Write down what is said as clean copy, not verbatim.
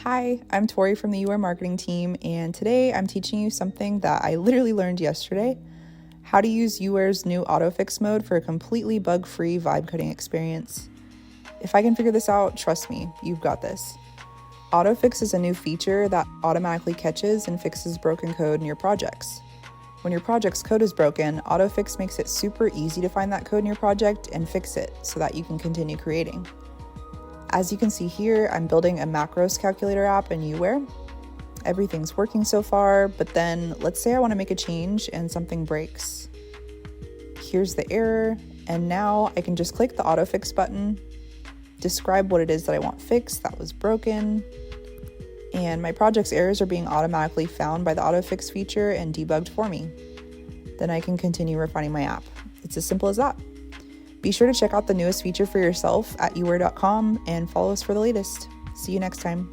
Hi, I'm Tori from the YouWare marketing team, and today I'm teaching you something that I literally learned yesterday: how to use YouWare's new autofix mode for a completely bug-free vibe coding experience. If I can figure this out, trust me, you've got this. Autofix is a new feature that automatically catches and fixes broken code in your projects. When your project's code is broken, autofix makes it super easy to find that code in your project and fix it so that you can continue creating. As you can see here, I'm building a macros calculator app in YouWare. Everything's working so far, but then let's say I want to make a change and something breaks. Here's the error, and now I can just click the autofix button, describe what it is that I want fixed that was broken, and my project's errors are being automatically found by the autofix feature and debugged for me. Then I can continue refining my app. It's as simple as that. Be sure to check out the newest feature for yourself at YouWare.com and follow us for the latest. See you next time.